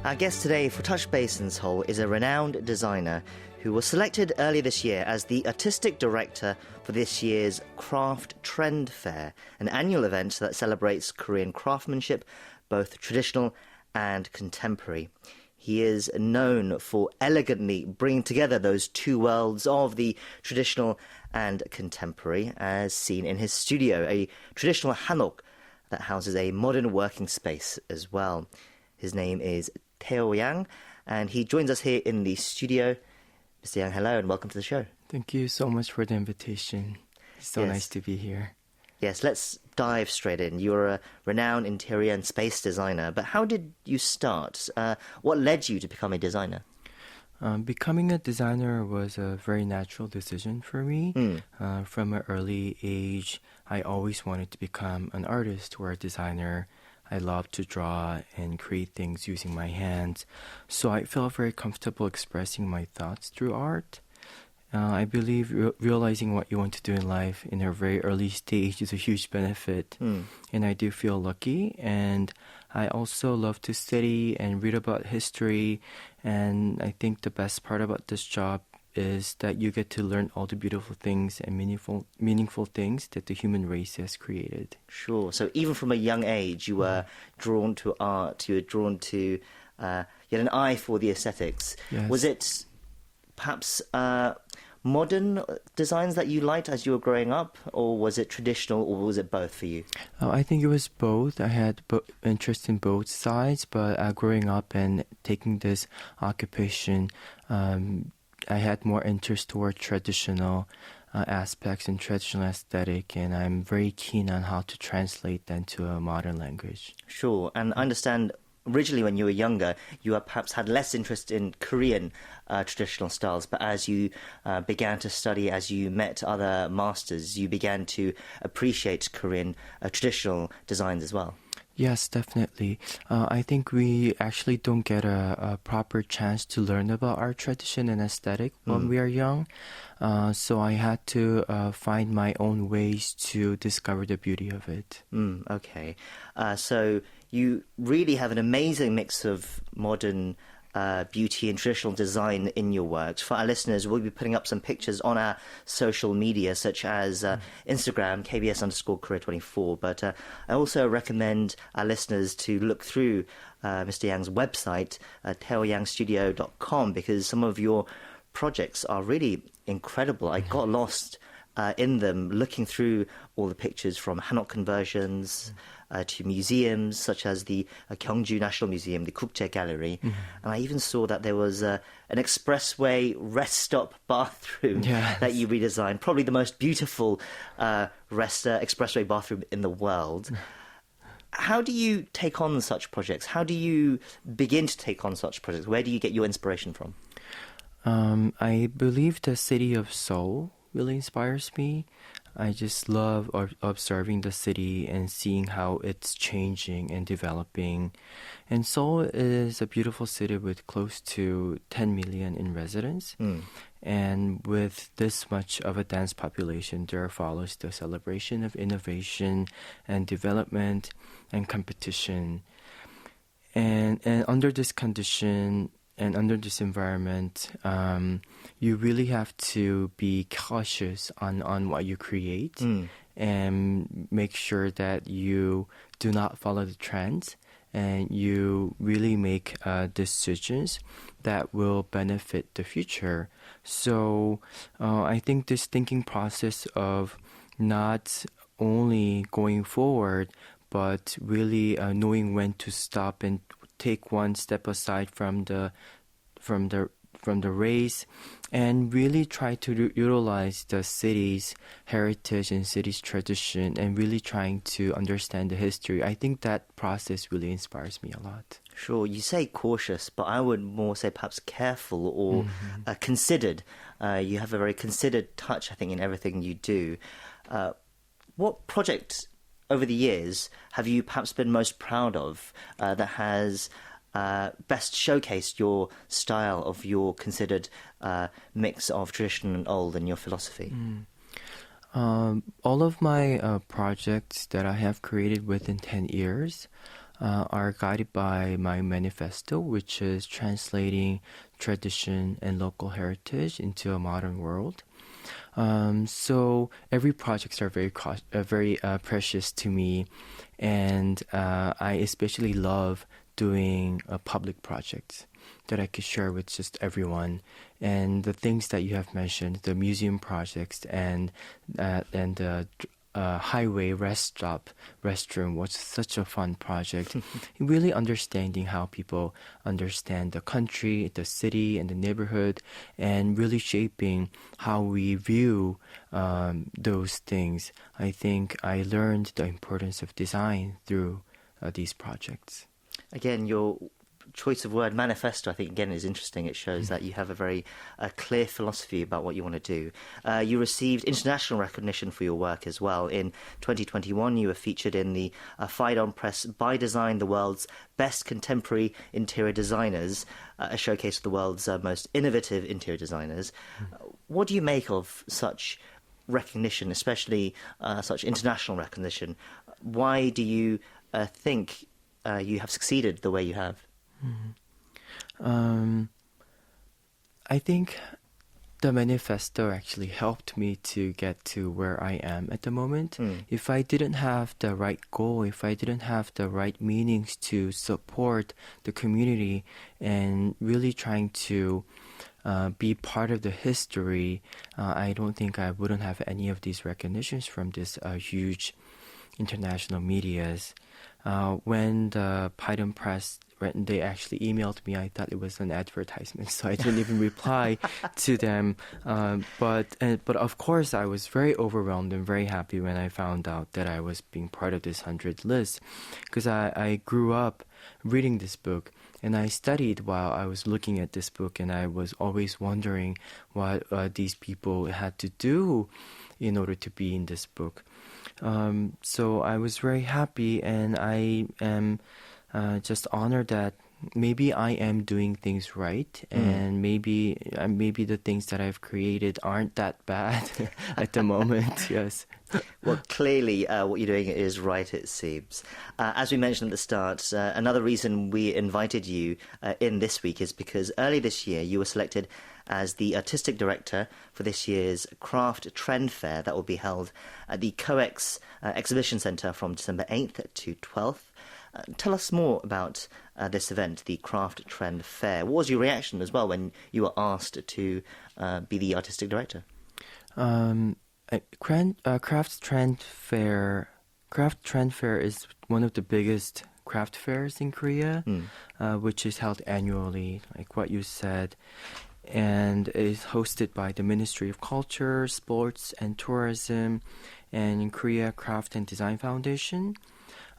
Our guest today for Touch Base in Seoul is a renowned designer who was selected earlier this year as the artistic director for this year's Craft Trend Fair, an annual event that celebrates Korean craftsmanship, both traditional and contemporary. He is known for elegantly bringing together those two worlds of the traditional and contemporary, as seen in his studio, a traditional hanok that houses a modern working space as well. His name is Teo Yang, and he joins us here in the studio. Mr. Yang, hello and welcome to the show. Thank you so much for the invitation. It's so nice to be here. Yes, let's dive straight in. You're a renowned interior and space designer, but how did you start? What led you to become a designer? Becoming a designer was a very natural decision for me. From an early age, I always wanted to become an artist or a designer. I love to draw and create things using my hands, so I felt very comfortable expressing my thoughts through art. I believe realizing what you want to do in life in a very early stage is a huge benefit, and I do feel lucky. And I also love to study and read about history, and I think the best part about this job is that you get to learn all the beautiful things and meaningful things that the human race has created. Sure. So even from a young age, you were drawn to art. You were drawn to, you had an eye for the aesthetics. Yes. Was it perhaps modern designs that you liked as you were growing up, or was it traditional, or was it both for you? I think it was both. I had interest in both sides, but growing up and taking this occupation, I had more interest toward traditional aspects and traditional aesthetic, and I'm very keen on how to translate that into a modern language. Sure, and I understand originally when you were younger, you perhaps had less interest in Korean traditional styles, but as you began to study, as you met other masters, you began to appreciate Korean traditional designs as well. Yes, definitely. I think we actually don't get a proper chance to learn about our tradition and aesthetic when we are young. So I had to find my own ways to discover the beauty of it. Okay. So you really have an amazing mix of modern beauty and traditional design in your works. For our listeners, we'll be putting up some pictures on our social media, such as Instagram, KBS_Korea24. But I also recommend our listeners to look through Mr. Yang's website, teoyangstudio.com, because some of your projects are really incredible. I got lost in them, looking through all the pictures from hanok conversions to museums such as the Gyeongju National Museum, the Gukje Gallery. And I even saw that there was an expressway rest stop bathroom that you redesigned, probably the most beautiful expressway bathroom in the world. How do you take on such projects? How do you begin to take on such projects? Where do you get your inspiration from? I believe the city of Seoul really inspires me. I just love observing the city and seeing how it's changing and developing. And Seoul is a beautiful city with close to 10 million in residents. And with this much of a dense population, there follows the celebration of innovation and development and competition. And under this condition, and under this environment, you really have to be cautious on what you create and make sure that you do not follow the trends and you really make decisions that will benefit the future. So I think this thinking process of not only going forward, but really knowing when to stop and take one step aside from the race and really try to utilize the city's heritage and city's tradition and really trying to understand the history. I think that process really inspires me a lot. Sure, you say cautious, but I would more say perhaps careful or considered. You have a very considered touch, I think, in everything you do. What project over the years have you perhaps been most proud of that has best showcased your style of your considered mix of tradition and old and your philosophy? All of my projects that I have created within 10 years, are guided by my manifesto, which is translating tradition and local heritage into a modern world. So every projects are very precious to me, and I especially love doing public projects that I could share with just everyone. And the things that you have mentioned, the museum projects and the highway rest stop restroom was such a fun project. Really understanding how people understand the country, the city, and the neighborhood, and really shaping how we view those things. I think I learned the importance of design through these projects. Again, your choice of word manifesto, I think, again, is interesting. It shows that you have a very clear philosophy about what you want to do. You received international recognition for your work as well. In 2021, you were featured in the Phaidon Press by Design, the world's best contemporary interior designers, a showcase of the world's most innovative interior designers. What do you make of such recognition, especially such international recognition? Why do you think you have succeeded the way you have? I think the manifesto actually helped me to get to where I am at the moment. If I didn't have the right goal, if I didn't have the right meanings to support the community and really trying to be part of the history, I don't think I wouldn't have any of these recognitions from this huge international medias. When the Python Press, when they actually emailed me, I thought it was an advertisement, so I didn't even reply to them. But of course, I was very overwhelmed and very happy when I found out that I was being part of this 100 list, because I grew up reading this book, and I studied while I was looking at this book, and I was always wondering what these people had to do in order to be in this book. So I was very happy, and I am just honored that maybe I am doing things right, and maybe the things that I've created aren't that bad at the moment. Yes. Well, clearly what you're doing is right, it seems. As we mentioned at the start, another reason we invited you in this week is because early this year you were selected as the artistic director for this year's Craft Trend Fair that will be held at the COEX Exhibition Centre from December 8th to 12th. Tell us more about this event, the Craft Trend Fair. What was your reaction as well when you were asked to be the artistic director? Craft Trend Fair is one of the biggest craft fairs in Korea, which is held annually, like what you said, and is hosted by the Ministry of Culture, Sports and Tourism, and in Korea Craft and Design Foundation.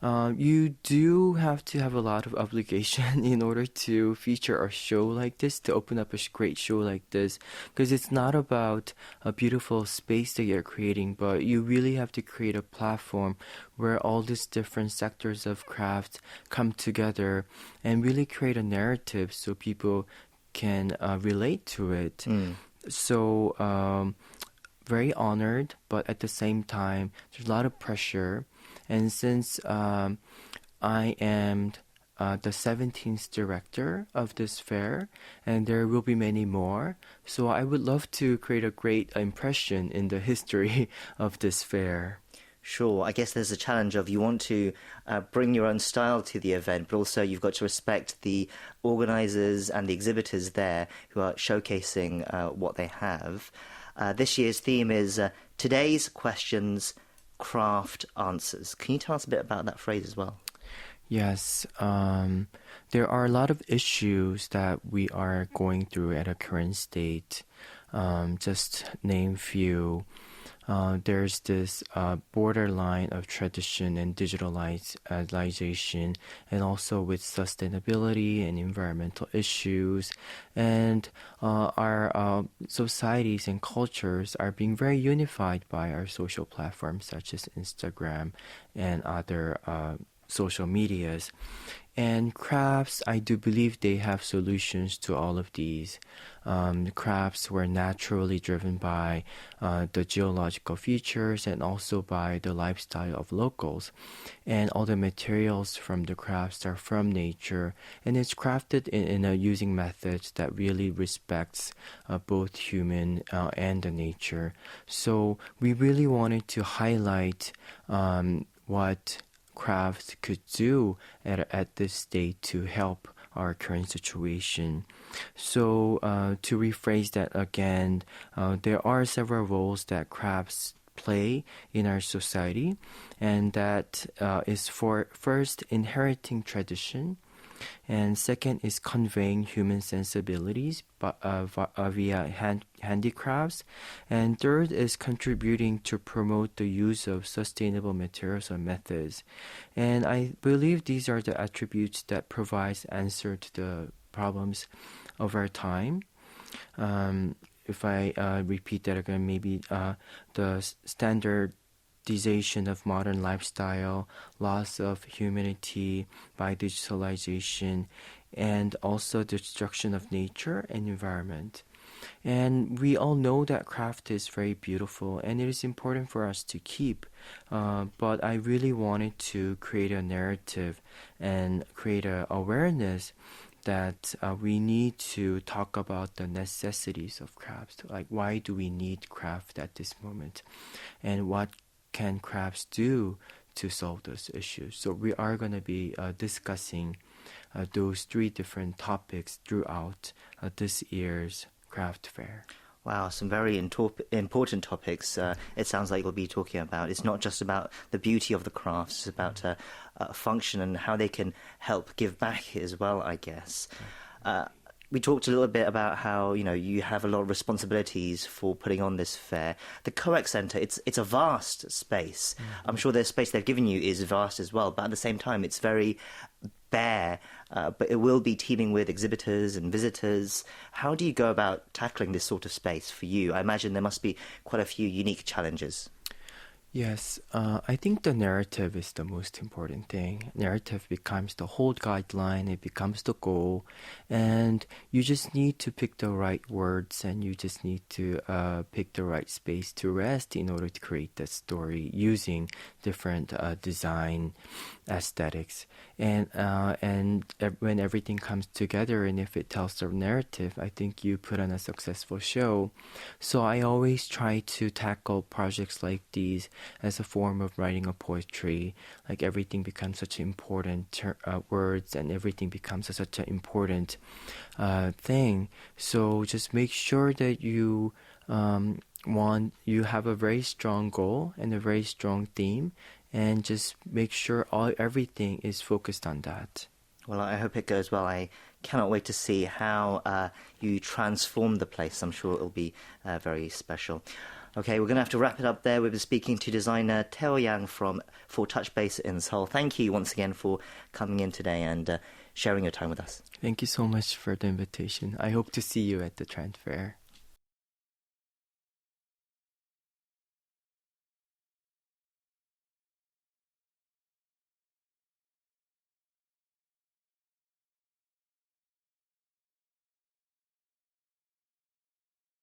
You do have to have a lot of obligation in order to feature a show like this, to open up a great show like this, because it's not about a beautiful space that you're creating, but you really have to create a platform where all these different sectors of craft come together and really create a narrative so people can relate to it. So very honored, but at the same time, there's a lot of pressure. And since I am the 17th director of this fair, and there will be many more, so I would love to create a great impression in the history of this fair. Sure, I guess there's a challenge of you want to bring your own style to the event, but also you've got to respect the organisers and the exhibitors there who are showcasing what they have. This year's theme is Today's Questions, Craft Answers. Can you tell us a bit about that phrase as well? Yes, there are a lot of issues that we are going through at a current state. Just name few. There's this borderline of tradition and digitalization, and also with sustainability and environmental issues. And our societies and cultures are being very unified by our social platforms such as Instagram and other social medias. And crafts, I do believe they have solutions to all of these. Crafts were naturally driven by the geological features and also by the lifestyle of locals. And all the materials from the crafts are from nature, and it's crafted in using methods that really respects both human and the nature. So we really wanted to highlight what crafts could do at this state to help our current situation. So to rephrase that again, there are several roles that crafts play in our society, and that is for first inheriting tradition, and second is conveying human sensibilities via handicrafts, and third is contributing to promote the use of sustainable materials and methods. And I believe these are the attributes that provides answer to the problems of our time. If I repeat that again, maybe the standardization of modern lifestyle, loss of humanity by digitalization, and also destruction of nature and environment. And we all know that craft is very beautiful and it is important for us to keep. But I really wanted to create a narrative and create an awareness that we need to talk about the necessities of craft. Like, why do we need craft at this moment? And what can crafts do to solve those issues? So we are going to be discussing those three different topics throughout this year's craft fair. Wow, some very important topics it sounds like you'll be talking about. It's not just about the beauty of the crafts, it's about function and how they can help give back as well, I guess. We talked a little bit about how, you have a lot of responsibilities for putting on this fair. The COEX Centre, it's a vast space. Mm-hmm. I'm sure the space they've given you is vast as well, but at the same time, it's very bare, but it will be teeming with exhibitors and visitors. How do you go about tackling this sort of space for you? I imagine there must be quite a few unique challenges. Yes, I think the narrative is the most important thing. Narrative becomes the whole guideline, it becomes the goal, and you just need to pick the right words and you just need to pick the right space to rest in order to create that story using different design aesthetics. And when everything comes together and if it tells the narrative, I think you put on a successful show. So I always try to tackle projects like these as a form of writing a poetry. Like, everything becomes such important words and everything becomes such an important thing. So just make sure that you have a very strong goal and a very strong theme, and just make sure everything is focused on that. Well, I hope it goes well. I cannot wait to see how you transform the place. I'm sure it'll be very special. Okay, we're going to have to wrap it up there. We've been speaking to designer Teo Yang for Touch Base in Seoul. Thank you once again for coming in today and sharing your time with us. Thank you so much for the invitation. I hope to see you at the Trend Fair.